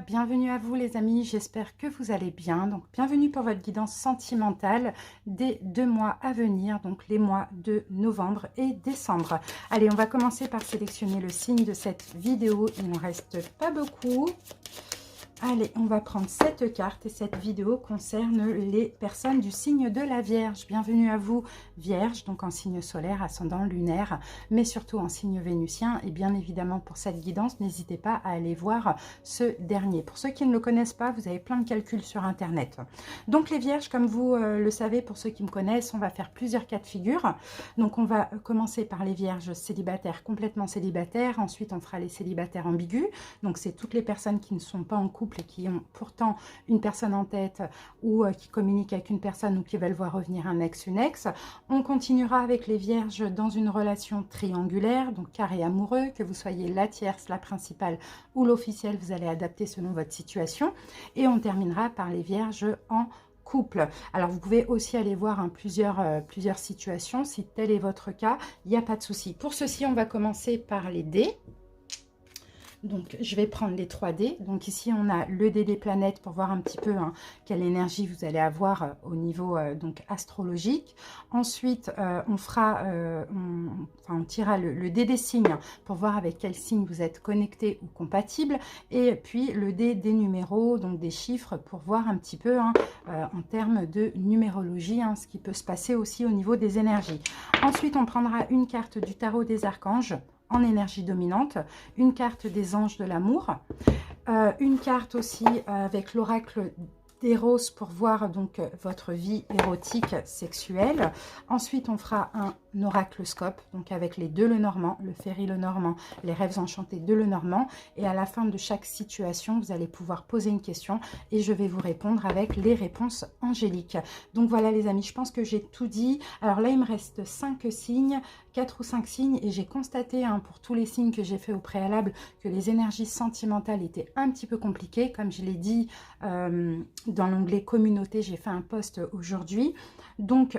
Bienvenue à vous les amis, j'espère que vous allez bien. Donc bienvenue pour votre guidance sentimentale des 2 mois à venir, donc les mois de novembre et décembre. Allez, on va commencer par sélectionner le signe de cette vidéo, il n'en reste pas beaucoup. Allez, on va prendre cette carte et cette vidéo concerne les personnes du signe de la Vierge. Bienvenue à vous, Vierge, donc en signe solaire, ascendant lunaire, mais surtout en signe vénusien. Et bien évidemment, pour cette guidance, n'hésitez pas à aller voir ce dernier. Pour ceux qui ne le connaissent pas, vous avez plein de calculs sur Internet. Donc les Vierges, comme vous le savez, pour ceux qui me connaissent, on va faire plusieurs cas de figure. Donc on va commencer par les Vierges célibataires, complètement célibataires. Ensuite, on fera les célibataires ambigus. Donc c'est toutes les personnes qui ne sont pas en couple et qui ont pourtant une personne en tête ou qui communiquent avec une personne ou qui veulent voir revenir un ex, une ex. On continuera avec les Vierges dans une relation triangulaire, donc carré amoureux, que vous soyez la tierce, la principale ou l'officielle, vous allez adapter selon votre situation. Et on terminera par les Vierges en couple. Alors vous pouvez aussi aller voir plusieurs situations, si tel est votre cas, il n'y a pas de souci. Pour ceci, on va commencer par les dés. Donc, je vais prendre les 3 dés. Donc, ici, on a le dé des planètes pour voir un petit peu quelle énergie vous allez avoir au niveau donc astrologique. Ensuite, on tirera le dé des signes pour voir avec quel signe vous êtes connecté ou compatible. Et puis, le dé des numéros, donc des chiffres, pour voir un petit peu en termes de numérologie, ce qui peut se passer aussi au niveau des énergies. Ensuite, on prendra une carte du tarot des archanges en énergie dominante, une carte des anges de l'amour, une carte aussi avec l'oracle d'Eros pour voir donc votre vie érotique sexuelle. Ensuite, on fera un oraclescope, donc avec les 2 Lenormand, le Ferry Lenormand, les rêves enchantés de Lenormand. Et à la fin de chaque situation, vous allez pouvoir poser une question et je vais vous répondre avec les réponses angéliques. Donc voilà les amis, je pense que j'ai tout dit. Alors là, il me reste 5 signes, 4 ou 5 signes, et j'ai constaté pour tous les signes que j'ai fait au préalable que les énergies sentimentales étaient un petit peu compliquées. Comme je l'ai dit dans l'onglet communauté, j'ai fait un post aujourd'hui. Donc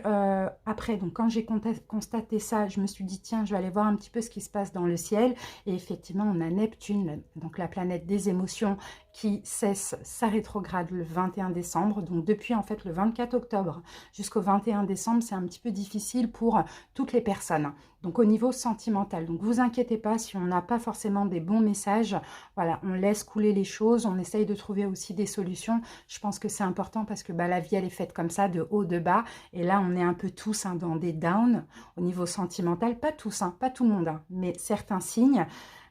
après, quand j'ai constaté ça, je me suis dit tiens, je vais aller voir un petit peu ce qui se passe dans le ciel. Et effectivement, on a Neptune, donc la planète des émotions, qui cesse sa rétrograde le 21 décembre. Donc depuis en fait le 24 octobre jusqu'au 21 décembre, c'est un petit peu difficile pour toutes les personnes. Donc au niveau sentimental. Donc vous inquiétez pas si on n'a pas forcément des bons messages. Voilà, on laisse couler les choses, on essaye de trouver aussi des solutions. Je pense que c'est important parce que la vie elle est faite comme ça, de haut, de bas. Et là on est un peu tous dans des downs au niveau sentimental. Pas tous, pas tout le monde, mais certains signes.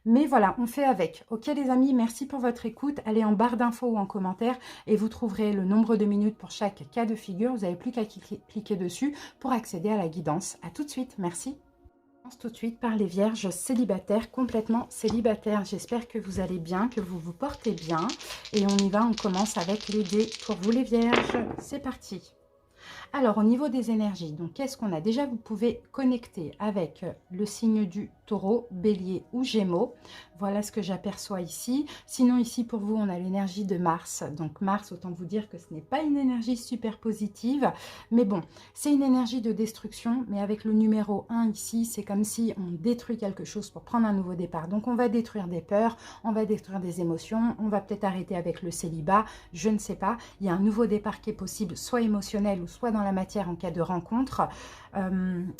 Mais voilà, on fait avec. Ok les amis, merci pour votre écoute. Allez en barre d'infos ou en commentaire et vous trouverez le nombre de minutes pour chaque cas de figure. Vous n'avez plus qu'à cliquer dessus pour accéder à la guidance. À tout de suite, merci. On commence tout de suite par les Vierges célibataires, complètement célibataires. J'espère que vous allez bien, que vous vous portez bien. Et on y va, on commence avec les dés pour vous les Vierges. C'est parti. Alors, au niveau des énergies, donc qu'est-ce qu'on a? Déjà, vous pouvez connecter avec le signe du Taureau, Bélier ou Gémeaux. Voilà ce que j'aperçois ici. Sinon, ici, pour vous, on a l'énergie de Mars. Donc, Mars, autant vous dire que ce n'est pas une énergie super positive. Mais bon, c'est une énergie de destruction. Mais avec le numéro 1 ici, c'est comme si on détruit quelque chose pour prendre un nouveau départ. Donc, on va détruire des peurs, on va détruire des émotions. On va peut-être arrêter avec le célibat. Je ne sais pas. Il y a un nouveau départ qui est possible, soit émotionnel ou soit dans la matière en cas de rencontre.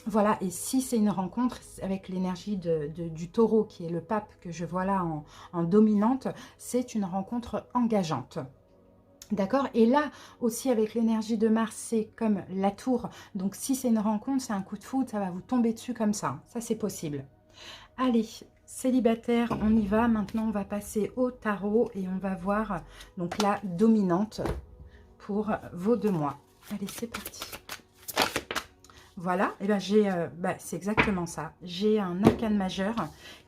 Voilà, et si c'est une rencontre avec l'énergie du Taureau qui est le pape que je vois là en dominante, c'est une rencontre engageante. D'accord? Et là aussi avec l'énergie de Mars, c'est comme la tour. Donc si c'est une rencontre, c'est un coup de foudre, ça va vous tomber dessus comme ça. Ça c'est possible. Allez, célibataire, on y va. Maintenant on va passer au tarot et on va voir donc la dominante pour vos 2 mois. Allez, c'est parti. Voilà, et ben c'est exactement ça. J'ai un arcane majeur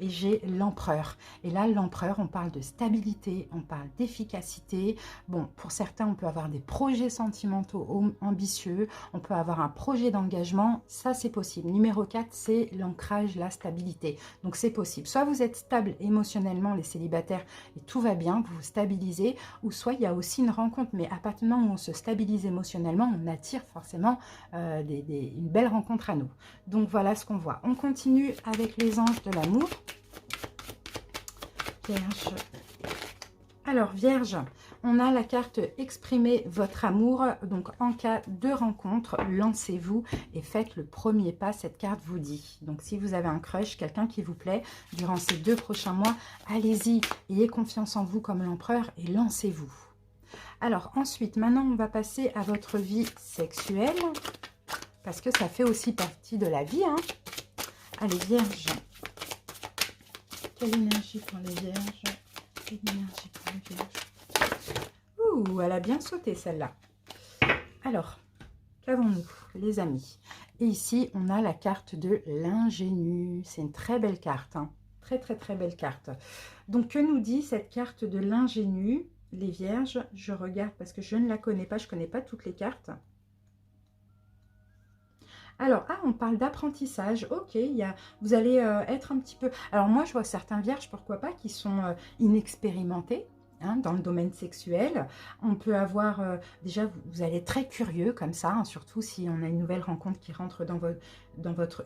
et j'ai l'empereur. Et là, l'empereur, on parle de stabilité, on parle d'efficacité. Bon, pour certains, on peut avoir des projets sentimentaux ambitieux, on peut avoir un projet d'engagement, ça c'est possible. Numéro 4, c'est l'ancrage, la stabilité. Donc c'est possible. Soit vous êtes stable émotionnellement, les célibataires, et tout va bien, vous vous stabilisez, ou soit il y a aussi une rencontre. Mais à partir du moment où on se stabilise émotionnellement, on attire forcément une belle rencontre à nous. Donc voilà ce qu'on voit. On continue avec les anges de l'amour. Vierge. Alors, Vierge, on a la carte exprimer votre amour. Donc, en cas de rencontre, lancez-vous et faites le premier pas. Cette carte vous dit. Donc, si vous avez un crush, quelqu'un qui vous plaît, durant ces 2 prochains mois, allez-y, ayez confiance en vous comme l'empereur et lancez-vous. Alors, ensuite, maintenant, on va passer à votre vie sexuelle. Parce que ça fait aussi partie de la vie, hein. Allez, Vierge. Quelle énergie pour les Vierges? Quelle énergie pour les Vierges? Ouh, elle a bien sauté celle-là. Alors, qu'avons-nous, les amis? Et ici, on a la carte de l'ingénu. C'est une très belle carte, hein. Très, très, très belle carte. Donc, que nous dit cette carte de l'ingénu, les Vierges? Je regarde parce que je ne la connais pas. Je ne connais pas toutes les cartes. Alors, on parle d'apprentissage. Ok, vous allez être un petit peu... Alors, moi, je vois certains vierges, pourquoi pas, qui sont inexpérimentés, hein, dans le domaine sexuel. On peut avoir... déjà, vous allez être très curieux comme ça, hein, surtout si on a une nouvelle rencontre qui rentre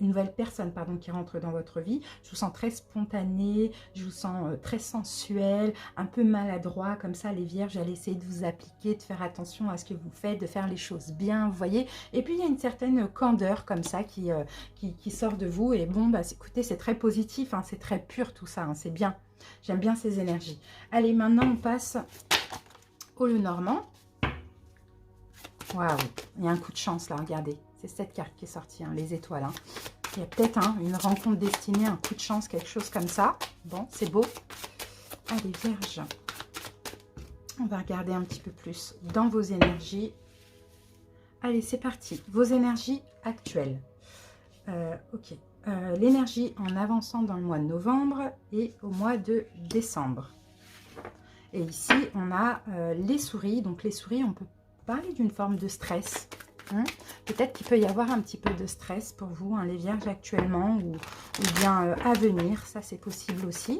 une nouvelle personne, pardon, qui rentre dans votre vie. Je vous sens très spontané, je vous sens très sensuel, un peu maladroit, comme ça, les vierges, allez essayer de vous appliquer, de faire attention à ce que vous faites, de faire les choses bien, vous voyez. Et puis, il y a une certaine candeur comme ça qui sort de vous. Et bon, bah, écoutez, c'est très positif, hein, c'est très pur tout ça, hein, c'est bien. J'aime bien ces énergies. Allez, maintenant, on passe au Lenormand. Waouh, il y a un coup de chance là, regardez. C'est cette carte qui est sortie, hein, les étoiles. Hein. Il y a peut-être une rencontre destinée, un coup de chance, quelque chose comme ça. Bon, c'est beau. Allez, Vierge. On va regarder un petit peu plus dans vos énergies. Allez, c'est parti. Vos énergies actuelles. Ok. L'énergie en avançant dans le mois de novembre et au mois de décembre. Et ici, on a les souris. Donc, les souris, on peut parler d'une forme de stress. Hein. Peut-être qu'il peut y avoir un petit peu de stress pour vous, hein, les vierges actuellement, ou bien à venir. Ça, c'est possible aussi.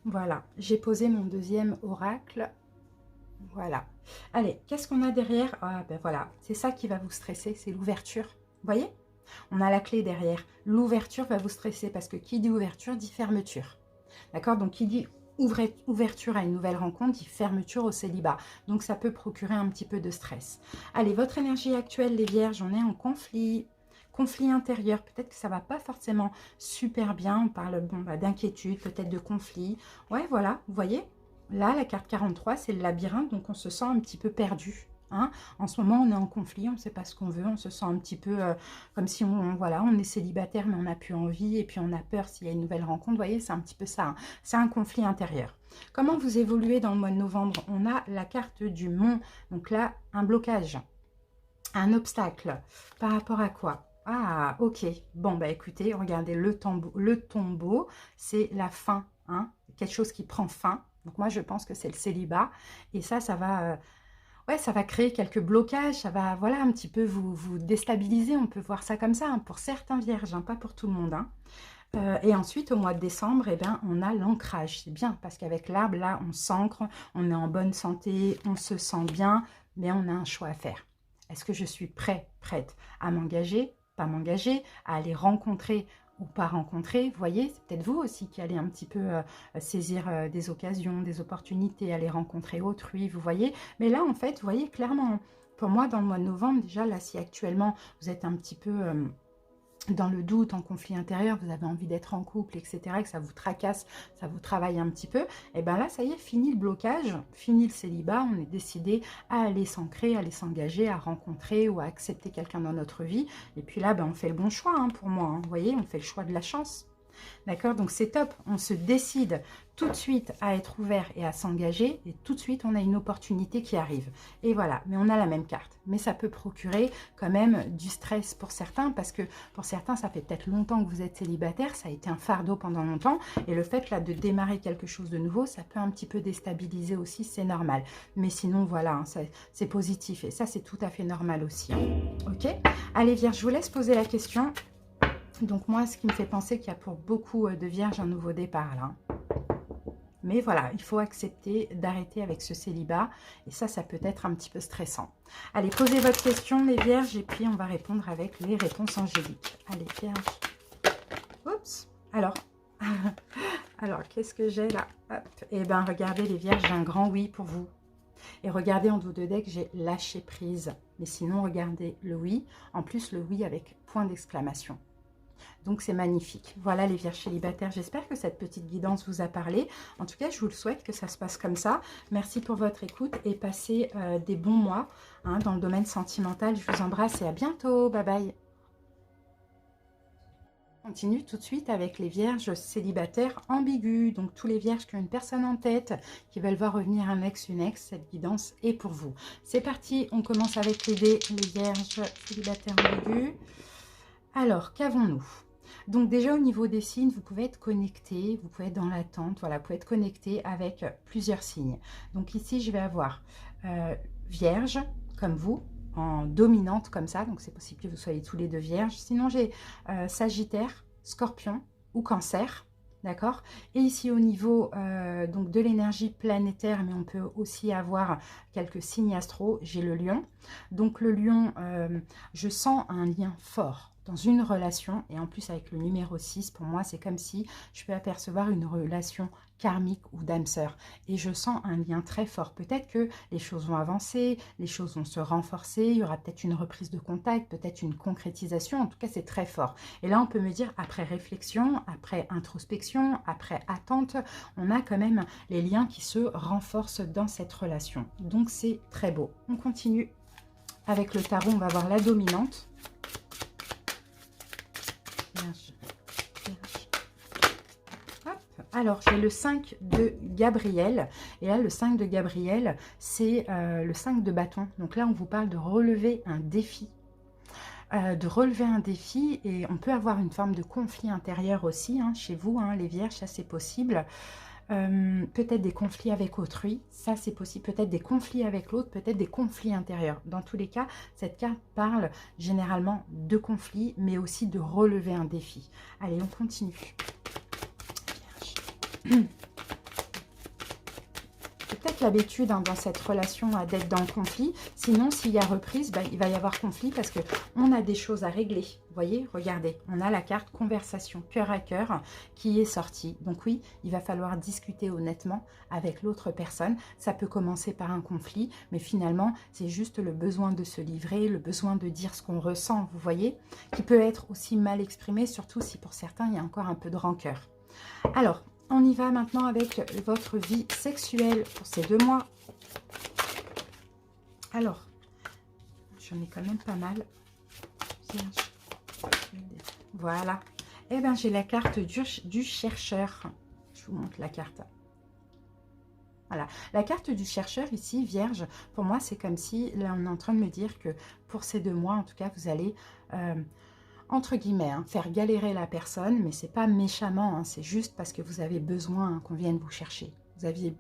Voilà, j'ai posé mon deuxième oracle. Voilà. Allez, qu'est-ce qu'on a derrière? Ah ben voilà, c'est ça qui va vous stresser, c'est l'ouverture. Vous voyez? On a la clé derrière. L'ouverture va vous stresser parce que qui dit ouverture dit fermeture. D'accord? Donc qui dit ouverture à une nouvelle rencontre dit fermeture au célibat. Donc ça peut procurer un petit peu de stress. Allez, votre énergie actuelle, les vierges, on est en conflit. Conflit intérieur, peut-être que ça va pas forcément super bien. On parle bon, bah, d'inquiétude, peut-être de conflit. Ouais, voilà, vous voyez? Là, la carte 43, c'est le labyrinthe, donc on se sent un petit peu perdu. Hein. En ce moment, on est en conflit, on ne sait pas ce qu'on veut, on se sent un petit peu comme si voilà, on est célibataire, mais on n'a plus envie, et puis on a peur s'il y a une nouvelle rencontre. Vous voyez, c'est un petit peu ça, hein. C'est un conflit intérieur. Comment vous évoluez dans le mois de novembre? On a la carte du mont, donc là, un blocage, un obstacle. Par rapport à quoi? Ah, ok. Bon, bah écoutez, regardez, le tombeau, c'est la fin, hein, quelque chose qui prend fin. Donc moi, je pense que c'est le célibat. Et ça va, ouais, ça va créer quelques blocages. Ça va, voilà, un petit peu vous déstabiliser. On peut voir ça comme ça, hein, pour certains vierges, hein, pas pour tout le monde. Hein. Et ensuite, au mois de décembre, eh ben, on a l'ancrage. C'est bien, parce qu'avec l'arbre, là, on s'ancre, on est en bonne santé, on se sent bien, mais on a un choix à faire. Est-ce que je suis prête à m'engager, pas m'engager, à aller rencontrer ou pas rencontrer? Vous voyez, c'est peut-être vous aussi qui allez un petit peu saisir des occasions, des opportunités, aller rencontrer autrui, vous voyez. Mais là, en fait, vous voyez clairement, pour moi, dans le mois de novembre, déjà, là, si actuellement, vous êtes un petit peu... dans le doute, en conflit intérieur, vous avez envie d'être en couple, etc., que ça vous tracasse, ça vous travaille un petit peu, et bien là, ça y est, fini le blocage, fini le célibat, on est décidé à aller s'ancrer, à aller s'engager, à rencontrer ou à accepter quelqu'un dans notre vie, et puis là, ben, on fait le bon choix, hein, pour moi, hein, vous voyez, on fait le choix de la chance. D'accord? Donc c'est top, on se décide tout de suite à être ouvert et à s'engager, et tout de suite on a une opportunité qui arrive. Et voilà, mais on a la même carte. Mais ça peut procurer quand même du stress pour certains, parce que pour certains ça fait peut-être longtemps que vous êtes célibataire, ça a été un fardeau pendant longtemps, et le fait là de démarrer quelque chose de nouveau, ça peut un petit peu déstabiliser aussi, c'est normal. Mais sinon voilà, hein, c'est positif, et ça c'est tout à fait normal aussi. Hein. Ok? Allez Vierge, je vous laisse poser la question. Donc moi, ce qui me fait penser qu'il y a pour beaucoup de vierges un nouveau départ là. Mais voilà, il faut accepter d'arrêter avec ce célibat. Et ça peut être un petit peu stressant. Allez, posez votre question les vierges et puis on va répondre avec les réponses angéliques. Allez, vierges. Alors, alors qu'est-ce que j'ai là? Eh bien, regardez les vierges, j'ai un grand oui pour vous. Et regardez en dos de deck, j'ai lâché prise. Mais sinon, regardez le oui. En plus, le oui avec point d'exclamation. Donc, c'est magnifique. Voilà les vierges célibataires. J'espère que cette petite guidance vous a parlé. En tout cas, je vous le souhaite que ça se passe comme ça. Merci pour votre écoute et passez des bons mois hein, dans le domaine sentimental. Je vous embrasse et à bientôt. Bye bye. On continue tout de suite avec les vierges célibataires ambigus. Donc, tous les vierges qui ont une personne en tête, qui veulent voir revenir un ex, une ex, cette guidance est pour vous. C'est parti, on commence avec les dés, les vierges célibataires ambigus. Alors, qu'avons-nous? Donc déjà au niveau des signes, vous pouvez être connecté, vous pouvez être dans l'attente, voilà, vous pouvez être connecté avec plusieurs signes. Donc ici, je vais avoir Vierge, comme vous, en dominante comme ça, donc c'est possible que vous soyez tous les deux Vierges. Sinon, j'ai Sagittaire, Scorpion ou Cancer. D'accord. Et ici au niveau donc de l'énergie planétaire, mais on peut aussi avoir quelques signes astro, j'ai le lion. Donc le lion, je sens un lien fort dans une relation, et en plus avec le numéro 6, pour moi c'est comme si je peux apercevoir une relation karmique ou d'âme sœur, et je sens un lien très fort. Peut-être que les choses vont avancer, les choses vont se renforcer, il y aura peut-être une reprise de contact, peut-être une concrétisation, en tout cas c'est très fort. Et là on peut me dire, après réflexion, après introspection, après attente, on a quand même les liens qui se renforcent dans cette relation. Donc c'est très beau. On continue avec le tarot, on va voir la dominante. Alors, j'ai le 5 de Gabriel. Et là, le 5 de Gabriel, c'est le 5 de bâton. Donc là, on vous parle de relever un défi. Et on peut avoir une forme de conflit intérieur aussi, hein, chez vous, hein, les vierges, ça c'est possible. Peut-être des conflits avec autrui, ça c'est possible, peut-être des conflits avec l'autre, peut-être des conflits intérieurs. Dans tous les cas, cette carte parle généralement de conflits, mais aussi de relever un défi. Allez, on continue. Peut-être l'habitude hein, dans cette relation d'être dans le conflit. Sinon, s'il y a reprise, il va y avoir conflit parce qu'on a des choses à régler. Vous voyez, regardez, on a la carte conversation, cœur à cœur qui est sortie. Donc oui, il va falloir discuter honnêtement avec l'autre personne. Ça peut commencer par un conflit, mais finalement, c'est juste le besoin de se livrer, le besoin de dire ce qu'on ressent, vous voyez, qui peut être aussi mal exprimé, surtout si pour certains, il y a encore un peu de rancœur. Alors, on y va maintenant avec votre vie sexuelle pour ces 2 mois. Alors, j'en ai quand même pas mal. Voilà. Eh bien, j'ai la carte du chercheur. Je vous montre la carte. Voilà. La carte du chercheur ici, Vierge, pour moi, c'est comme si, là, on est en train de me dire que pour ces 2 mois, en tout cas, vous allez... entre guillemets, hein, faire galérer la personne, mais c'est pas méchamment, hein, c'est juste parce que vous avez besoin hein, qu'on vienne vous chercher.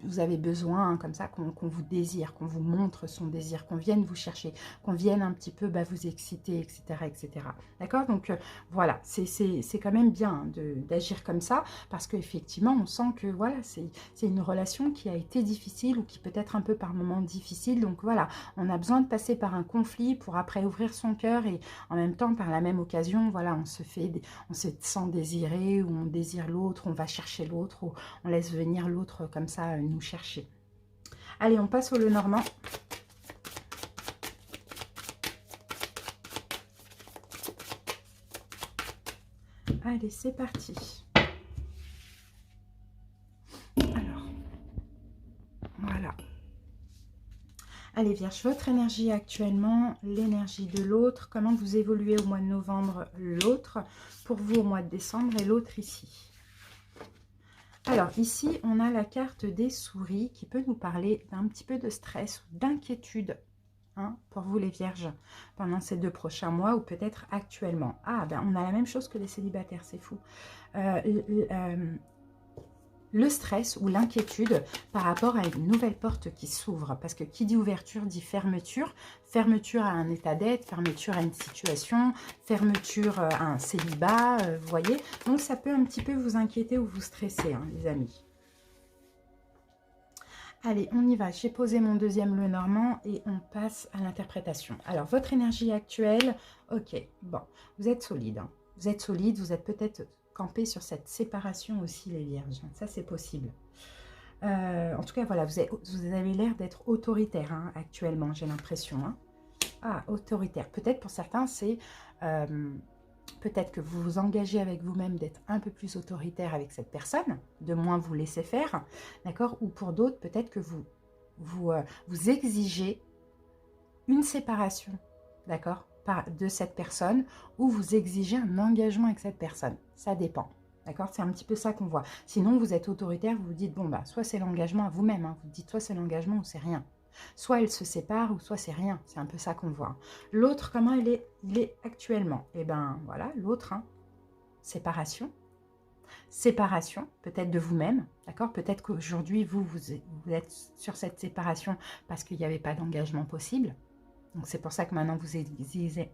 Vous avez besoin, hein, comme ça, qu'on vous désire, qu'on vous montre son désir, qu'on vienne vous chercher, qu'on vienne un petit peu vous exciter, etc. etc. D'accord. Donc, voilà, c'est quand même bien hein, d'agir comme ça, parce qu'effectivement, on sent que voilà, c'est une relation qui a été difficile ou qui peut être un peu par moments difficile. Donc, voilà, on a besoin de passer par un conflit pour après ouvrir son cœur et en même temps, par la même occasion, voilà, on se sent désiré ou on désire l'autre, on va chercher l'autre ou on laisse venir l'autre comme ça nous chercher. Allez, on passe au Lenormand. Allez, c'est parti. Alors, voilà. Allez, Vierge, votre énergie actuellement, l'énergie de l'autre, comment vous évoluez au mois de novembre, l'autre, pour vous au mois de décembre et l'autre ici. Alors, ici, on a la carte des souris qui peut nous parler d'un petit peu de stress ou d'inquiétude hein, pour vous les vierges pendant ces 2 prochains mois ou peut-être actuellement. Ah, ben on a la même chose que les célibataires, c'est fou. Le stress ou l'inquiétude par rapport à une nouvelle porte qui s'ouvre. Parce que qui dit ouverture dit fermeture. Fermeture à un état d'être, fermeture à une situation, fermeture à un célibat, vous voyez. Donc ça peut un petit peu vous inquiéter ou vous stresser, hein, les amis. Allez, on y va. J'ai posé mon deuxième Lenormand et on passe à l'interprétation. Alors, votre énergie actuelle, ok, bon, vous êtes solide, hein. Vous êtes solide, vous êtes peut-être campé sur cette séparation aussi, les vierges. Ça, c'est possible. En tout cas, voilà, vous avez l'air d'être autoritaire hein, actuellement, j'ai l'impression. Hein. Ah, autoritaire. Peut-être pour certains, c'est... peut-être que vous vous engagez avec vous-même d'être un peu plus autoritaire avec cette personne, de moins vous laisser faire, d'accord? Ou pour d'autres, peut-être que vous exigez une séparation, d'accord? De cette personne, ou vous exigez un engagement avec cette personne. Ça dépend. D'accord? C'est un petit peu ça qu'on voit. Sinon, vous êtes autoritaire, vous vous dites, bon, bah, soit c'est l'engagement à vous-même, hein, vous dites, soit c'est l'engagement ou c'est rien. Soit elle se sépare, ou soit c'est rien. C'est un peu ça qu'on voit. L'autre, comment il est actuellement? Eh bien, voilà, l'autre, hein, séparation. Séparation, peut-être de vous-même, d'accord? Peut-être qu'aujourd'hui, vous êtes sur cette séparation parce qu'il n'y avait pas d'engagement possible. Donc, c'est pour ça que maintenant, vous exigez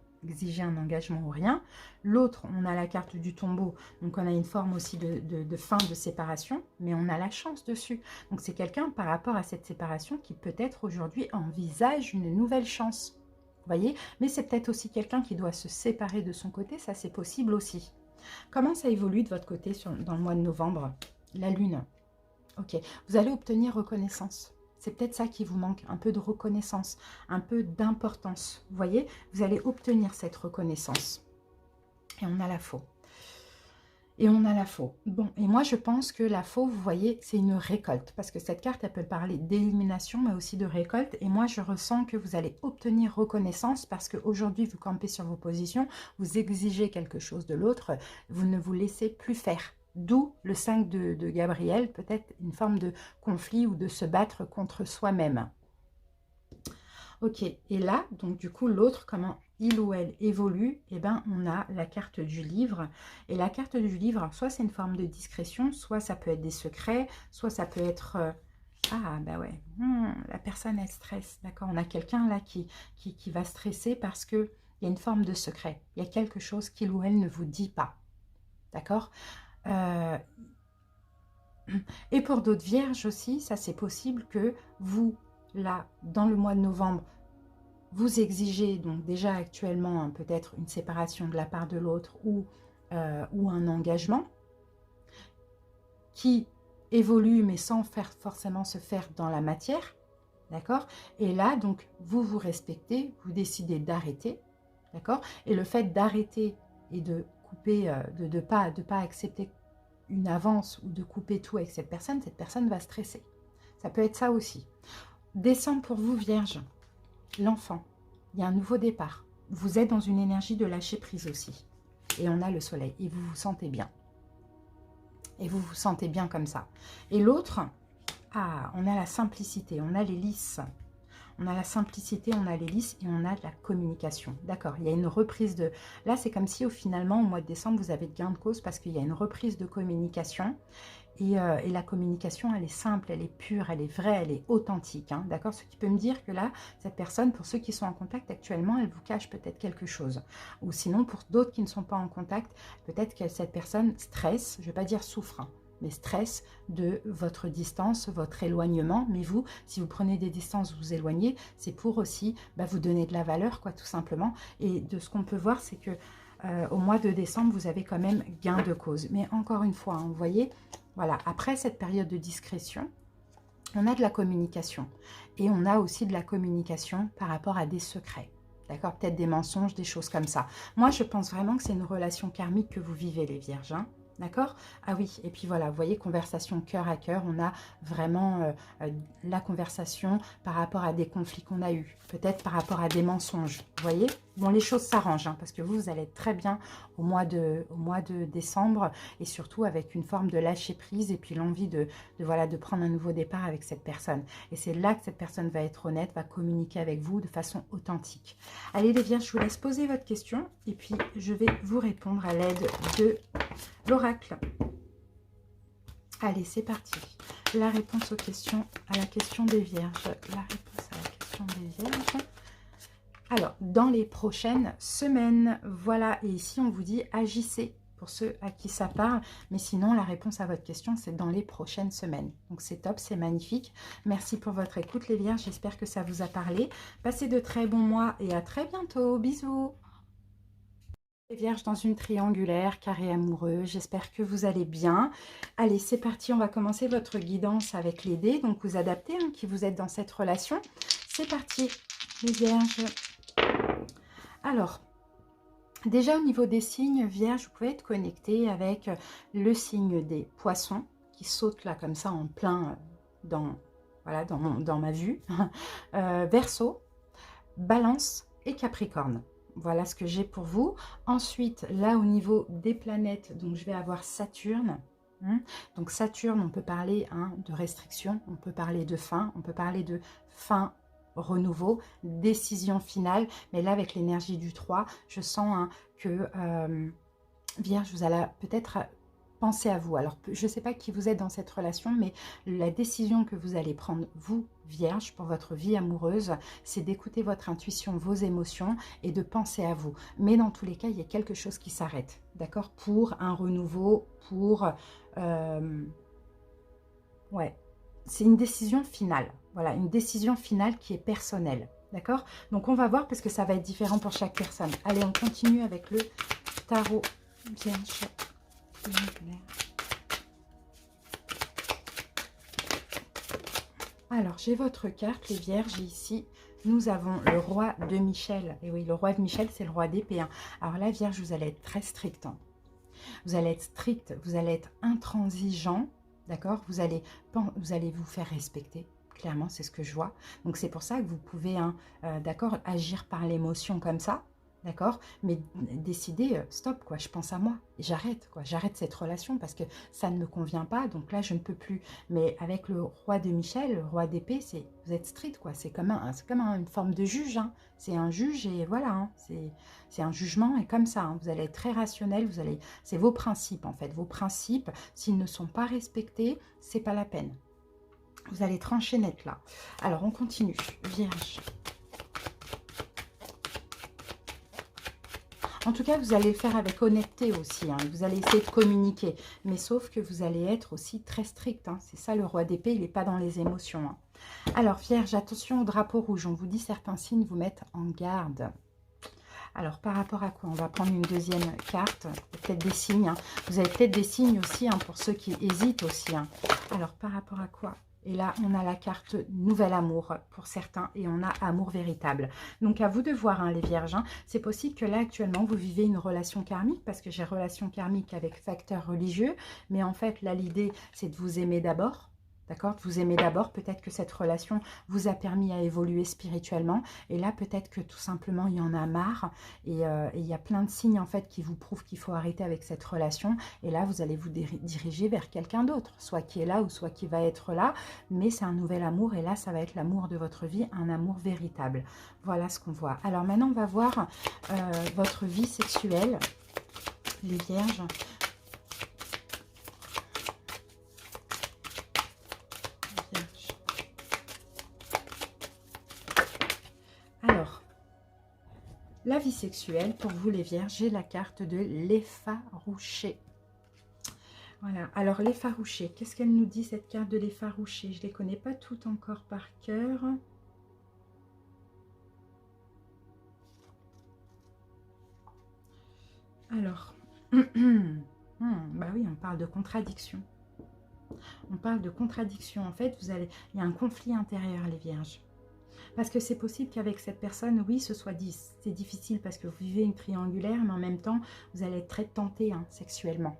un engagement ou rien. L'autre, on a la carte du tombeau. Donc, on a une forme aussi de fin de séparation, mais on a la chance dessus. Donc, c'est quelqu'un par rapport à cette séparation qui peut-être aujourd'hui envisage une nouvelle chance. Vous voyez? Mais c'est peut-être aussi quelqu'un qui doit se séparer de son côté. Ça, c'est possible aussi. Comment ça évolue de votre côté dans le mois de novembre? La lune. Ok. Vous allez obtenir reconnaissance. C'est peut-être ça qui vous manque, un peu de reconnaissance, un peu d'importance. Vous voyez, vous allez obtenir cette reconnaissance. Et on a la faux. Et on a la faux. Bon, et moi je pense que la faux, vous voyez, c'est une récolte. Parce que cette carte, elle peut parler d'élimination, mais aussi de récolte. Et moi je ressens que vous allez obtenir reconnaissance parce qu'aujourd'hui, vous campez sur vos positions, vous exigez quelque chose de l'autre, vous ne vous laissez plus faire. D'où le 5 de Gabriel, peut-être une forme de conflit ou de se battre contre soi-même. Ok, et là, donc du coup, l'autre, comment il ou elle évolue, eh bien, on a la carte du livre. Et la carte du livre, soit c'est une forme de discrétion, soit ça peut être des secrets, soit ça peut être... ah, bah ouais, la personne, elle stresse, d'accord? On a quelqu'un là qui va stresser parce qu'il y a une forme de secret. Il y a quelque chose qu'il ou elle ne vous dit pas, d'accord? Et pour d'autres vierges aussi, ça c'est possible que vous, là, dans le mois de novembre, vous exigez donc déjà actuellement hein, peut-être une séparation de la part de l'autre ou un engagement qui évolue mais sans forcément se faire dans la matière, d'accord? Et là, donc, vous vous respectez, vous décidez d'arrêter, d'accord? Et le fait d'arrêter et de couper, de ne pas accepter une avance ou de couper tout avec cette personne va stresser. Ça peut être ça aussi. Décembre pour vous, Vierge, l'enfant, il y a un nouveau départ. Vous êtes dans une énergie de lâcher prise aussi. Et on a le soleil et vous vous sentez bien. Et vous vous sentez bien comme ça. Et l'autre, ah, on a la simplicité, on a les lisses. On a la simplicité, on a les lisses et on a de la communication. D'accord, il y a une reprise de... Là, c'est comme si, finalement, au mois de décembre, vous avez de gain de cause parce qu'il y a une reprise de communication. Et la communication, elle est simple, elle est pure, elle est vraie, elle est authentique. Hein, d'accord, ce qui peut me dire que là, cette personne, pour ceux qui sont en contact actuellement, elle vous cache peut-être quelque chose. Ou sinon, pour d'autres qui ne sont pas en contact, peut-être que cette personne stresse, je ne vais pas dire souffre, hein, mais stress de votre distance, votre éloignement. Mais vous, si vous prenez des distances, vous éloignez, c'est pour aussi vous donner de la valeur, quoi, tout simplement. Et de ce qu'on peut voir, c'est que au mois de décembre, vous avez quand même gain de cause. Mais encore une fois, hein, vous voyez, voilà, après cette période de discrétion, on a de la communication. Et on a aussi de la communication par rapport à des secrets. D'accord? Peut-être des mensonges, des choses comme ça. Moi, je pense vraiment que c'est une relation karmique que vous vivez, les vierges. Hein. D'accord? Ah oui, et puis voilà, vous voyez, conversation cœur à cœur, on a vraiment la conversation par rapport à des conflits qu'on a eus, peut-être par rapport à des mensonges, vous voyez? Bon, les choses s'arrangent, hein, parce que vous allez être très bien au mois de décembre, et surtout avec une forme de lâcher prise, et puis l'envie de prendre un nouveau départ avec cette personne. Et c'est là que cette personne va être honnête, va communiquer avec vous de façon authentique. Allez les vierges, je vous laisse poser votre question, et puis je vais vous répondre à l'aide de l'oracle. Allez, c'est parti. La réponse aux questions, à la question des vierges. La réponse à la question des vierges. Alors, dans les prochaines semaines, voilà. Et ici, on vous dit agissez pour ceux à qui ça parle. Mais sinon, la réponse à votre question, c'est dans les prochaines semaines. Donc, c'est top, c'est magnifique. Merci pour votre écoute, les vierges. J'espère que ça vous a parlé. Passez de très bons mois et à très bientôt. Bisous. Les Vierges dans une triangulaire, carré amoureux, j'espère que vous allez bien. Allez, c'est parti, on va commencer votre guidance avec les dés, donc vous adaptez, hein, qui vous êtes dans cette relation. C'est parti, les Vierges. Alors, déjà au niveau des signes, Vierge, vous pouvez être connecté avec le signe des poissons, qui saute là comme ça en plein dans, voilà, dans ma vue. Verseau, Balance et Capricorne. Voilà ce que j'ai pour vous. Ensuite, là, au niveau des planètes, donc je vais avoir Saturne. Donc Saturne, on peut parler, hein, de restriction, on peut parler de fin, on peut parler de fin, renouveau, décision finale. Mais là, avec l'énergie du 3, je sens, hein, que Vierge, vous allez peut-être penser à vous. Alors, je ne sais pas qui vous êtes dans cette relation, mais la décision que vous allez prendre, vous, Vierge, pour votre vie amoureuse, c'est d'écouter votre intuition, vos émotions et de penser à vous. Mais dans tous les cas, il y a quelque chose qui s'arrête, d'accord? Pour un renouveau, pour... ouais, c'est une décision finale. Voilà, une décision finale qui est personnelle, d'accord? Donc, on va voir parce que ça va être différent pour chaque personne. Allez, on continue avec le tarot Vierge. Alors, j'ai votre carte, les Vierges, ici. Nous avons le roi de Michel. Et oui, le roi de Michel, c'est le roi d'épée. Alors là, Vierge, vous allez être très strict. Vous allez être strict, vous allez être intransigeant, d'accord? Vous allez vous faire respecter. Clairement, c'est ce que je vois. Donc, c'est pour ça que vous pouvez, hein, d'accord, agir par l'émotion comme ça. D'accord? Mais décider, stop, quoi, je pense à moi. J'arrête, quoi. J'arrête cette relation parce que ça ne me convient pas. Donc là, je ne peux plus. Mais avec le roi de Michel, le roi d'épée, vous êtes strict, quoi. C'est comme, une forme de juge. Hein. C'est un juge et voilà. Hein. C'est un jugement et comme ça. Hein. Vous allez être très rationnel. C'est vos principes, en fait. Vos principes, s'ils ne sont pas respectés, c'est pas la peine. Vous allez trancher net là. Alors, on continue. Vierge. En tout cas, vous allez le faire avec honnêteté aussi. Hein. Vous allez essayer de communiquer. Mais sauf que vous allez être aussi très strict. Hein. C'est ça, le roi d'épée, il n'est pas dans les émotions. Hein. Alors, Vierge, attention au drapeau rouge. On vous dit certains signes vous mettent en garde. Alors, par rapport à quoi? On va prendre une deuxième carte. Peut-être des signes. Hein. Vous avez peut-être des signes aussi, hein, pour ceux qui hésitent aussi. Hein. Alors, par rapport à quoi? Et là, on a la carte Nouvel Amour pour certains et on a Amour Véritable. Donc, à vous de voir, hein, les Vierges. Hein. C'est possible que là, actuellement, vous vivez une relation karmique parce que j'ai relation karmique avec facteur religieux. Mais en fait, là, l'idée, c'est de vous aimer d'abord. D'accord? Vous aimez d'abord. Peut-être que cette relation vous a permis à évoluer spirituellement. Et là, peut-être que tout simplement, il y en a marre. Et il y a plein de signes, en fait, qui vous prouvent qu'il faut arrêter avec cette relation. Et là, vous allez vous diriger vers quelqu'un d'autre. Soit qui est là ou soit qui va être là. Mais c'est un nouvel amour. Et là, ça va être l'amour de votre vie. Un amour véritable. Voilà ce qu'on voit. Alors maintenant, on va voir votre vie sexuelle. Les Vierges. Alors, la vie sexuelle, pour vous les Vierges, j'ai la carte de l'effarouché. Voilà, alors l'effarouché, qu'est-ce qu'elle nous dit cette carte de l'effarouché? Je ne les connais pas toutes encore par cœur. Alors, bah oui, on parle de contradiction. On parle de contradiction. En fait, il y a un conflit intérieur, les Vierges. Parce que c'est possible qu'avec cette personne, oui, ce soit c'est difficile parce que vous vivez une triangulaire, mais en même temps, vous allez être très tenté, hein, sexuellement.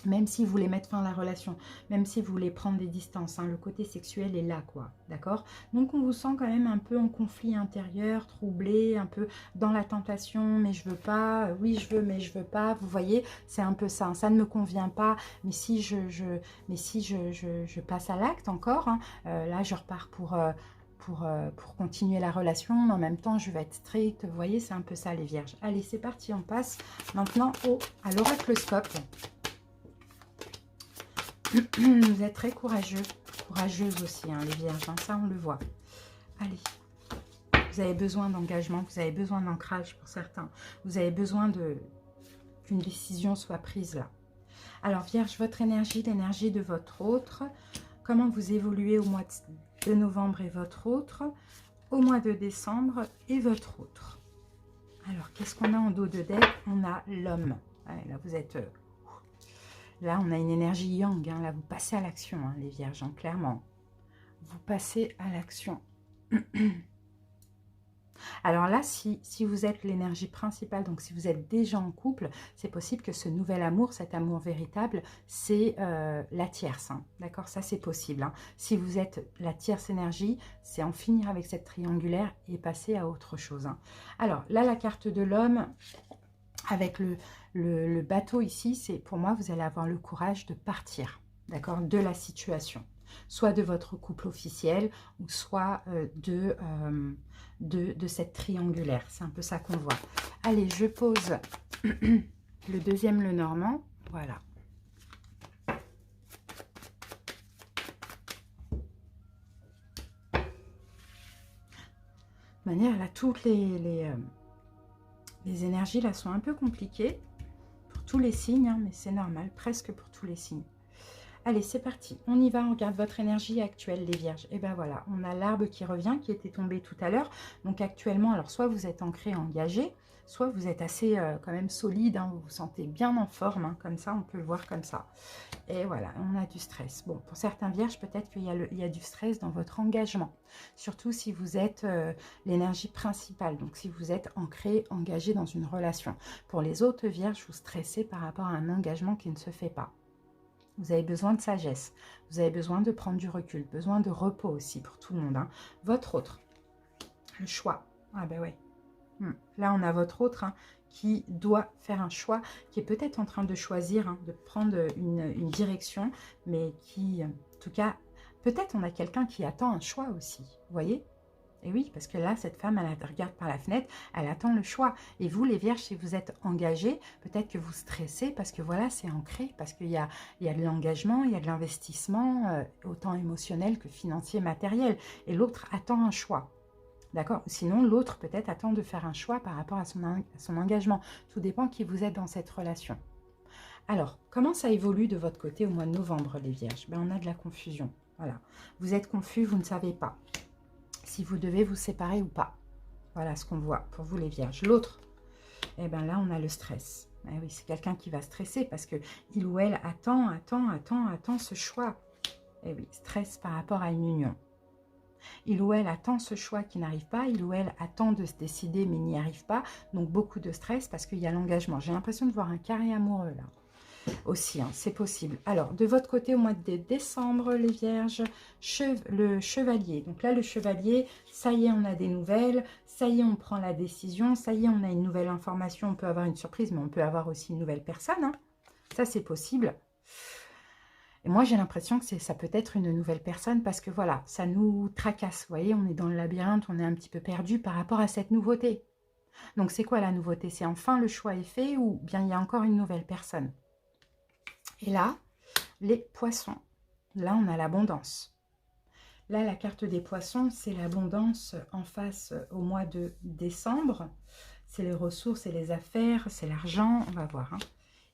Même si vous voulez mettre fin à la relation, même si vous voulez prendre des distances, hein, le côté sexuel est là, quoi, d'accord? Donc, on vous sent quand même un peu en conflit intérieur, troublé, un peu dans la tentation, mais je veux pas, oui, je veux, mais je veux pas, vous voyez, c'est un peu ça, hein, ça ne me convient pas, mais si je passe à l'acte encore, hein, là, je repars pour continuer la relation, mais en même temps, je vais être stricte, vous voyez, c'est un peu ça, les Vierges. Allez, c'est parti, on passe maintenant à l'oraclescope. Vous êtes très courageux, courageuse aussi, hein, les Vierges, hein, ça on le voit. Allez, vous avez besoin d'engagement, vous avez besoin d'ancrage pour certains. Vous avez besoin qu'une décision soit prise là. Alors Vierge, votre énergie, l'énergie de votre autre, comment vous évoluez au mois de novembre et votre autre, au mois de décembre et votre autre. Alors, qu'est-ce qu'on a en dos de deck? On a l'homme. Ouais, là, vous êtes... là, on a une énergie yang. Hein. Là, vous passez à l'action, hein, les vierges, hein, clairement. Vous passez à l'action. Alors là, si vous êtes l'énergie principale, donc si vous êtes déjà en couple, c'est possible que ce nouvel amour, cet amour véritable, c'est la tierce. Hein. D'accord? Ça, c'est possible. Hein. Si vous êtes la tierce énergie, c'est en finir avec cette triangulaire et passer à autre chose. Hein. Alors là, la carte de l'homme, avec le bateau ici, c'est pour moi, vous allez avoir le courage de partir, d'accord, de la situation. Soit de votre couple officiel, ou soit de cette triangulaire. C'est un peu ça qu'on voit. Allez, je pose le deuxième, le normand. Voilà. De manière, là, toutes les énergies là sont un peu compliquées pour tous les signes, hein, mais c'est normal, presque pour tous les signes. Allez, c'est parti. On y va, on regarde votre énergie actuelle, les vierges. Et ben voilà, on a l'arbre qui revient, qui était tombé tout à l'heure. Donc actuellement, alors soit vous êtes ancré, engagé, soit vous êtes assez quand même solide, hein, vous vous sentez bien en forme, hein, comme ça, on peut le voir comme ça. Et voilà, on a du stress. Bon, pour certains vierges, peut-être qu'il y a du stress dans votre engagement. Surtout si vous êtes l'énergie principale, donc si vous êtes ancré, engagé dans une relation. Pour les autres vierges, vous stressez par rapport à un engagement qui ne se fait pas. Vous avez besoin de sagesse, vous avez besoin de prendre du recul, besoin de repos aussi pour tout le monde. Hein. Votre autre, le choix. Ah ben ouais. Là, on a votre autre hein, qui doit faire un choix, qui est peut-être en train de choisir, hein, de prendre une direction, mais qui, en tout cas, peut-être on a quelqu'un qui attend un choix aussi, vous voyez? Et oui, parce que là, cette femme, elle regarde par la fenêtre, elle attend le choix. Et vous, les vierges, si vous êtes engagés, peut-être que vous stressez parce que voilà, c'est ancré, parce qu'il y a de l'engagement, il y a de l'investissement, autant émotionnel que financier, matériel. Et l'autre attend un choix. D'accord? Sinon, l'autre peut-être attend de faire un choix par rapport à son engagement. Tout dépend qui vous êtes dans cette relation. Alors, comment ça évolue de votre côté au mois de novembre, les vierges? Ben, on a de la confusion. Voilà. Vous êtes confus, vous ne savez pas si vous devez vous séparer ou pas. Voilà ce qu'on voit pour vous les vierges. L'autre, eh bien là, on a le stress. Eh oui, c'est quelqu'un qui va stresser parce que il ou elle attend ce choix. Eh oui, stress par rapport à une union. Il ou elle attend ce choix qui n'arrive pas. Il ou elle attend de se décider mais n'y arrive pas. Donc beaucoup de stress parce qu'il y a l'engagement. J'ai l'impression de voir un carré amoureux là. Aussi, hein, c'est possible. Alors, de votre côté, au mois de décembre, les vierges, le chevalier. Donc là, le chevalier, ça y est, on a des nouvelles. Ça y est, on prend la décision. Ça y est, on a une nouvelle information. On peut avoir une surprise, mais on peut avoir aussi une nouvelle personne. Hein. Ça, c'est possible. Et moi, j'ai l'impression que ça peut être une nouvelle personne parce que voilà, ça nous tracasse. Vous voyez, on est dans le labyrinthe, on est un petit peu perdu par rapport à cette nouveauté. Donc, c'est quoi la nouveauté? C'est enfin le choix est fait ou bien il y a encore une nouvelle personne? Et là, les poissons. Là, on a l'abondance. Là, la carte des poissons, c'est l'abondance en face au mois de décembre. C'est les ressources et les affaires, c'est l'argent, on va voir. Hein.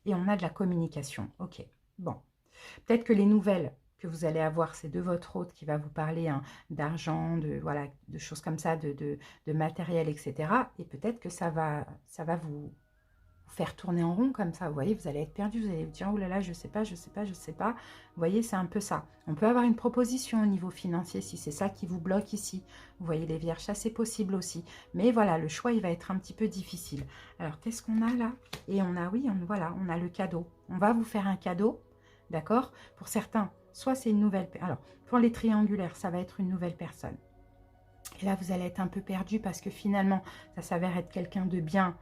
Et on a de la communication. Ok, bon. Peut-être que les nouvelles que vous allez avoir, c'est de votre hôte qui va vous parler hein, d'argent, voilà, de choses comme ça, de matériel, etc. Et peut-être que ça va vous faire tourner en rond comme ça, vous voyez, vous allez être perdu, vous allez vous dire, oh là là, je sais pas, je sais pas, je sais pas. Vous voyez, c'est un peu ça. On peut avoir une proposition au niveau financier si c'est ça qui vous bloque ici. Vous voyez, les vierges, ça c'est possible aussi. Mais voilà, le choix, il va être un petit peu difficile. Alors, qu'est-ce qu'on a là? Et on a, oui, voilà, on a le cadeau. On va vous faire un cadeau, d'accord? Pour certains, soit c'est une nouvelle... Alors, pour les triangulaires, ça va être une nouvelle personne. Et là, vous allez être un peu perdu parce que finalement, ça s'avère être quelqu'un de bien...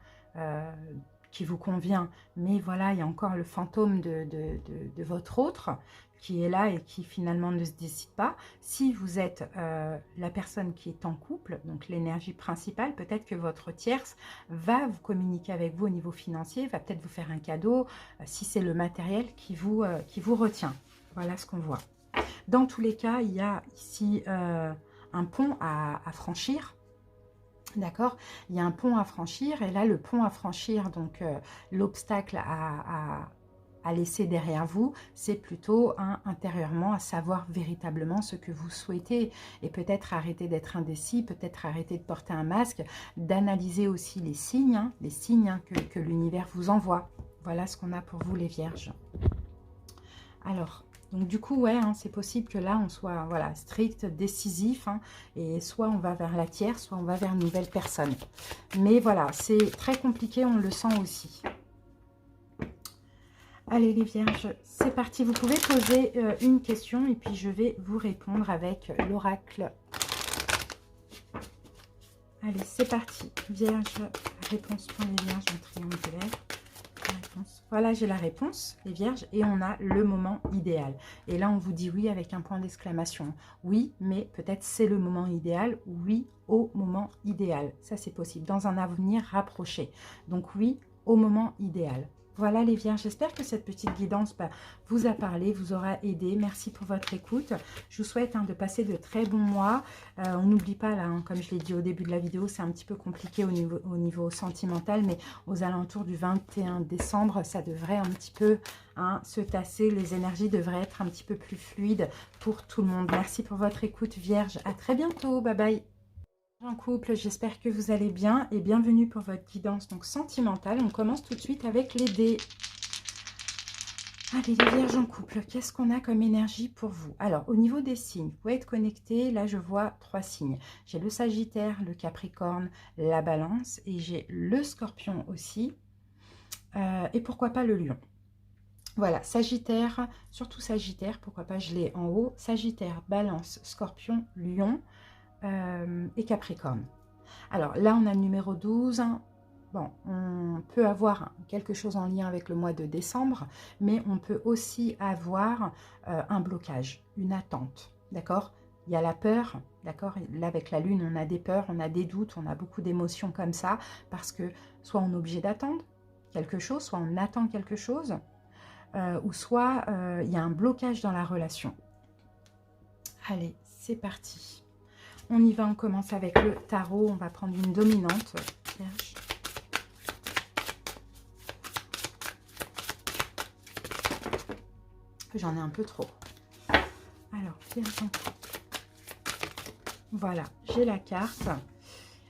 qui vous convient, mais voilà, il y a encore le fantôme de votre autre qui est là et qui finalement ne se décide pas. Si vous êtes la personne qui est en couple, donc l'énergie principale, peut-être que votre tierce va vous communiquer avec vous au niveau financier, va peut-être vous faire un cadeau, si c'est le matériel qui vous retient. Voilà ce qu'on voit. Dans tous les cas, il y a ici un pont à franchir. D'accord? Il y a un pont à franchir et là, le pont à franchir, donc l'obstacle à à laisser derrière vous, c'est plutôt intérieurement à savoir véritablement ce que vous souhaitez et peut-être arrêter d'être indécis, peut-être arrêter de porter un masque, d'analyser aussi les signes, que l'univers vous envoie. Voilà ce qu'on a pour vous les vierges. Alors, donc du coup, ouais, c'est possible que là, on soit voilà, strict, décisif, et soit on va vers la tierce, soit on va vers une nouvelle personne. Mais voilà, c'est très compliqué, on le sent aussi. Allez les vierges, c'est parti. Vous pouvez poser une question et puis je vais vous répondre avec l'oracle. Allez, c'est parti. Vierge, réponse pour les vierges en triangulaire. Voilà, j'ai la réponse, les vierges, et on a le moment idéal. Et là, on vous dit oui avec un point d'exclamation. Oui, mais peut-être c'est le moment idéal. Oui, au moment idéal. Ça, c'est possible, dans un avenir rapproché. Donc oui, au moment idéal. Voilà les vierges, j'espère que cette petite guidance vous a parlé, vous aura aidé. Merci pour votre écoute. Je vous souhaite de passer de très bons mois. On n'oublie pas, là, comme je l'ai dit au début de la vidéo, c'est un petit peu compliqué au niveau sentimental, mais aux alentours du 21 décembre, ça devrait un petit peu se tasser. Les énergies devraient être un petit peu plus fluides pour tout le monde. Merci pour votre écoute, vierge. À très bientôt. Bye bye. En couple, j'espère que vous allez bien et bienvenue pour votre guidance donc sentimentale. On commence tout de suite avec les dés. Allez, les vierges en couple, qu'est-ce qu'on a comme énergie pour vous? Alors, au niveau des signes, vous pouvez être connecté. Là, je vois 3 signes. J'ai le Sagittaire, le Capricorne, la Balance et j'ai le Scorpion aussi. Et pourquoi pas le Lion? Voilà, Sagittaire, surtout Sagittaire, pourquoi pas je l'ai en haut. Sagittaire, Balance, Scorpion, Lion. Et Capricorne. Alors là, on a le numéro 12. Bon, on peut avoir quelque chose en lien avec le mois de décembre, mais on peut aussi avoir un blocage, une attente, d'accord? Il y a la peur, d'accord? Là, avec la lune, on a des peurs, on a des doutes, on a beaucoup d'émotions comme ça, parce que soit on est obligé d'attendre quelque chose, soit on attend quelque chose, ou soit il y a un blocage dans la relation. Allez, c'est parti. On y va, on commence avec le tarot. On va prendre une dominante. Vierge. J'en ai un peu trop. Alors, vierge en couple. Voilà, j'ai la carte.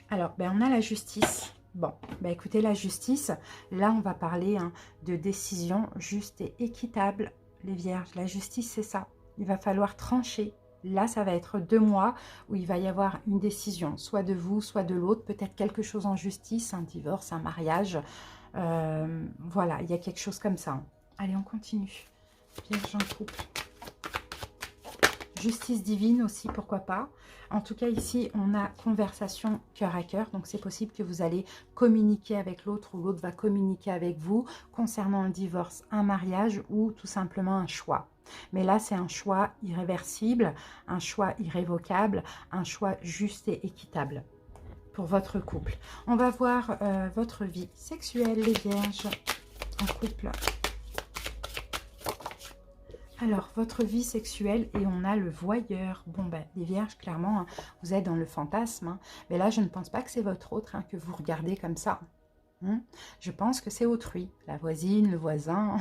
Alors, on a la justice. Bon, écoutez, la justice, là, on va parler de décision juste et équitable. Les vierges, la justice, c'est ça. Il va falloir trancher. Là, ça va être 2 mois où il va y avoir une décision, soit de vous, soit de l'autre, peut-être quelque chose en justice, un divorce, un mariage. Voilà, il y a quelque chose comme ça. Allez, on continue. Vierge en couple. Justice divine aussi, pourquoi pas. En tout cas, ici, on a conversation cœur à cœur. Donc, c'est possible que vous allez communiquer avec l'autre ou l'autre va communiquer avec vous concernant un divorce, un mariage ou tout simplement un choix. Mais là, c'est un choix irréversible, un choix irrévocable, un choix juste et équitable pour votre couple. On va voir votre vie sexuelle, les vierges, en couple. Alors, votre vie sexuelle, et on a le voyeur. Bon, les vierges, clairement, vous êtes dans le fantasme. Mais là, je ne pense pas que c'est votre autre que vous regardez comme ça. Je pense que c'est autrui, la voisine, le voisin,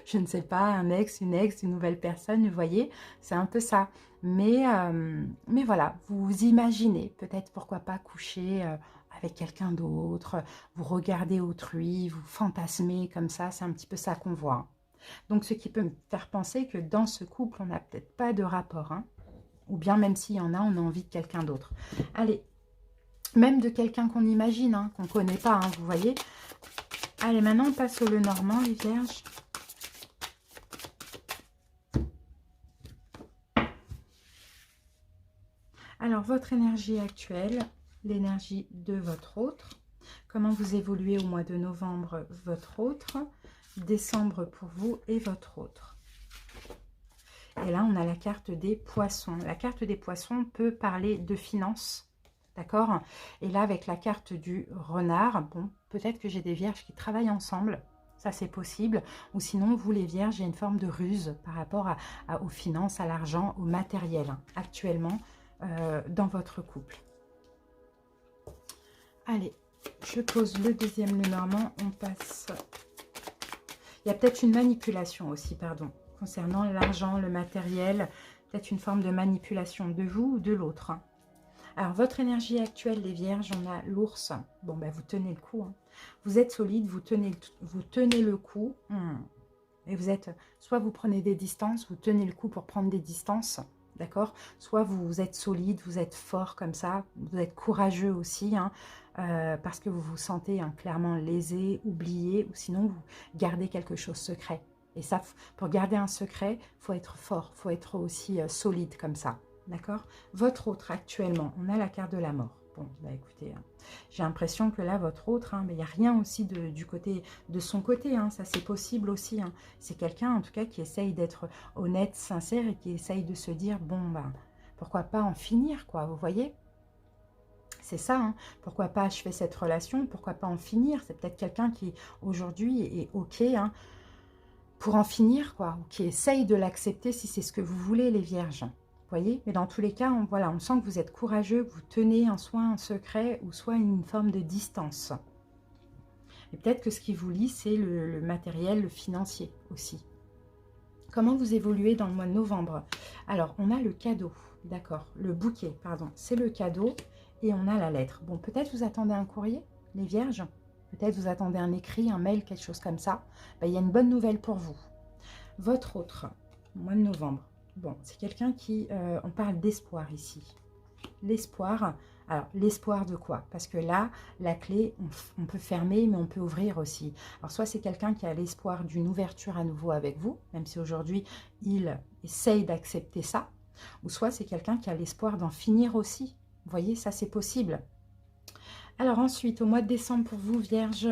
je ne sais pas, un ex, une nouvelle personne, vous voyez, c'est un peu ça. Mais voilà, vous imaginez peut-être pourquoi pas coucher avec quelqu'un d'autre, vous regardez autrui, vous fantasmez comme ça, c'est un petit peu ça qu'on voit. Donc ce qui peut me faire penser que dans ce couple, on n'a peut-être pas de rapport, ou bien même s'il y en a, on a envie de quelqu'un d'autre. Allez. Même de quelqu'un qu'on imagine, qu'on ne connaît pas, vous voyez. Allez, maintenant, on passe au Lenormand, les vierges. Alors, votre énergie actuelle, l'énergie de votre autre. Comment vous évoluez au mois de novembre, votre autre. Décembre pour vous et votre autre. Et là, on a la carte des poissons. La carte des poissons peut parler de finances. D'accord? Et là, avec la carte du renard, bon, peut-être que j'ai des vierges qui travaillent ensemble. Ça, c'est possible. Ou sinon, vous, les vierges, il y a une forme de ruse par rapport aux finances, à l'argent, au matériel, actuellement, dans votre couple. Allez, je pose le deuxième Lenormand. On passe... Il y a peut-être une manipulation aussi, pardon, concernant l'argent, le matériel, peut-être une forme de manipulation de vous ou de l'autre. Alors, votre énergie actuelle, les vierges, on a l'ours. Bon, ben, vous tenez le coup. Hein. Vous êtes solide, vous tenez le coup. Et vous êtes, soit vous prenez des distances, vous tenez le coup pour prendre des distances, d'accord? Soit vous êtes solide, vous êtes fort comme ça, vous êtes courageux aussi, hein, parce que vous vous sentez hein, clairement lésé, oublié, ou sinon vous gardez quelque chose secret. Et ça, pour garder un secret, il faut être fort, il faut être aussi solide comme ça. D'accord? Votre autre actuellement, on a la carte de la mort. Bon, bah écoutez, hein, j'ai l'impression que là, votre autre, hein, mais il n'y a rien aussi du côté, de son côté, hein, ça c'est possible aussi. Hein. C'est quelqu'un en tout cas qui essaye d'être honnête, sincère et qui essaye de se dire, bon, bah, pourquoi pas en finir, quoi, vous voyez? C'est ça, hein. Pourquoi pas achever cette relation, pourquoi pas en finir? C'est peut-être quelqu'un qui aujourd'hui est OK, hein, pour en finir, quoi, ou qui essaye de l'accepter si c'est ce que vous voulez, les vierges. Vous voyez? Mais dans tous les cas, voilà, on sent que vous êtes courageux, que vous tenez un soin, un secret, ou soit une forme de distance. Et peut-être que ce qui vous lie, c'est le matériel, le financier aussi. Comment vous évoluez dans le mois de novembre? Alors, on a le cadeau, d'accord, le bouquet, pardon, c'est le cadeau, et on a la lettre. Bon, peut-être vous attendez un courrier, les vierges? Peut-être vous attendez un écrit, un mail, quelque chose comme ça. Ben, il y a une bonne nouvelle pour vous. Votre autre, mois de novembre. Bon, c'est quelqu'un qui... on parle d'espoir ici. L'espoir. Alors, l'espoir de quoi? Parce que là, la clé, on peut fermer, mais on peut ouvrir aussi. Alors, soit c'est quelqu'un qui a l'espoir d'une ouverture à nouveau avec vous, même si aujourd'hui, il essaye d'accepter ça. Ou soit c'est quelqu'un qui a l'espoir d'en finir aussi. Vous voyez, ça, c'est possible. Alors, ensuite, au mois de décembre, pour vous, Vierge,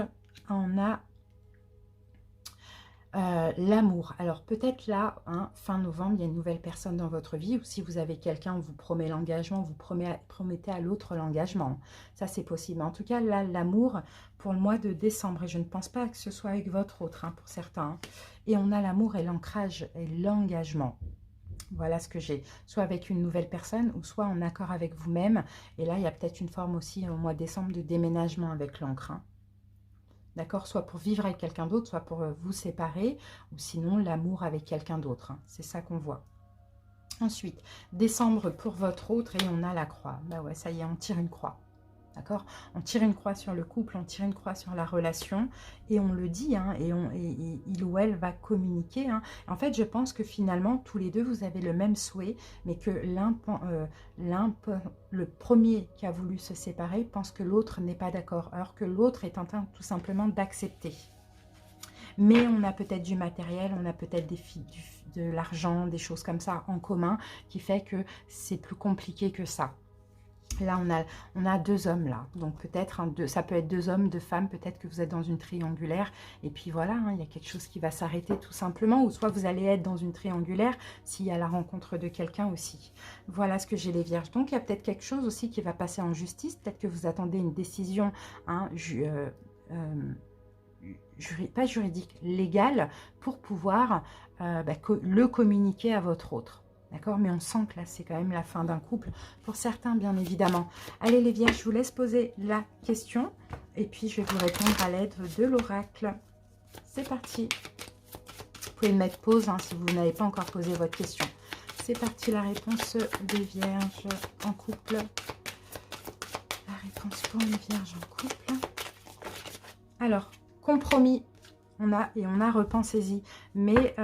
on a... l'amour. Alors peut-être là, hein, fin novembre, il y a une nouvelle personne dans votre vie, ou si vous avez quelqu'un, on vous promet l'engagement, vous promettez à l'autre l'engagement. Ça c'est possible. En tout cas, là, l'amour pour le mois de décembre, et je ne pense pas que ce soit avec votre autre, hein, pour certains. Hein. Et on a l'amour et l'ancrage et l'engagement. Voilà ce que j'ai. Soit avec une nouvelle personne, ou soit en accord avec vous-même. Et là, il y a peut-être une forme aussi au mois de décembre de déménagement avec l'encre. Hein. D'accord? Soit pour vivre avec quelqu'un d'autre, soit pour vous séparer, ou sinon l'amour avec quelqu'un d'autre. Hein. C'est ça qu'on voit. Ensuite, décembre pour votre autre, et on a la croix. Bah ouais, ça y est, on tire une croix. D'accord? On tire une croix sur le couple, on tire une croix sur la relation, et on le dit, hein, et il ou elle va communiquer. Hein. En fait, je pense que finalement, tous les deux, vous avez le même souhait, mais que le premier qui a voulu se séparer, pense que l'autre n'est pas d'accord, alors que l'autre est en train tout simplement d'accepter. Mais on a peut-être du matériel, on a peut-être de l'argent, des choses comme ça en commun, qui fait que c'est plus compliqué que ça. Là, on a deux hommes là, donc peut-être, ça peut être deux hommes, deux femmes, peut-être que vous êtes dans une triangulaire, et puis voilà, hein, il y a quelque chose qui va s'arrêter tout simplement, ou soit vous allez être dans une triangulaire, s'il y a la rencontre de quelqu'un aussi. Voilà ce que j'ai les vierges. Donc il y a peut-être quelque chose aussi qui va passer en justice, peut-être que vous attendez une décision, hein, pas juridique, légale, pour pouvoir le communiquer à votre autre. D'accord? Mais on sent que là, c'est quand même la fin d'un couple. Pour certains, bien évidemment. Allez, les vierges, je vous laisse poser la question. Et puis, je vais vous répondre à l'aide de l'oracle. C'est parti. Vous pouvez mettre pause hein, si vous n'avez pas encore posé votre question. C'est parti, la réponse des vierges en couple. La réponse pour les vierges en couple. Alors, compromis. On a repensez-y. Mais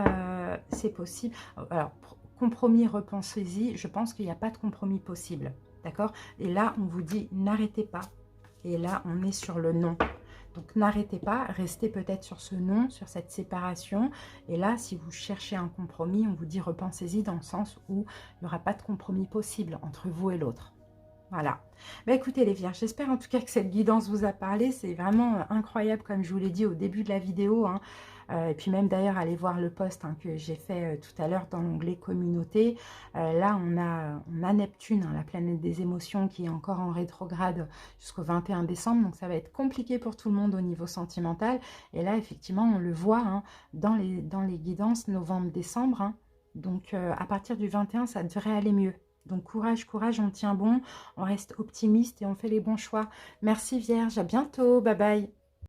c'est possible. Alors, compromis, repensez-y, je pense qu'il n'y a pas de compromis possible, d'accord? Et là, on vous dit, n'arrêtez pas. Et là, on est sur le non. Donc, n'arrêtez pas, restez peut-être sur ce non, sur cette séparation. Et là, si vous cherchez un compromis, on vous dit, repensez-y dans le sens où il n'y aura pas de compromis possible entre vous et l'autre. Voilà. Bah, écoutez les vierges, j'espère en tout cas que cette guidance vous a parlé. C'est vraiment incroyable, comme je vous l'ai dit au début de la vidéo. Hein. Et puis même d'ailleurs, allez voir le post hein, que j'ai fait tout à l'heure dans l'onglet communauté. Là, on a Neptune, hein, la planète des émotions, qui est encore en rétrograde jusqu'au 21 décembre. Donc ça va être compliqué pour tout le monde au niveau sentimental. Et là, effectivement, on le voit hein, dans les guidances novembre-décembre. Hein. Donc à partir du 21, ça devrait aller mieux. Donc courage, courage, on tient bon, on reste optimiste et on fait les bons choix. Merci Vierge, à bientôt, bye bye.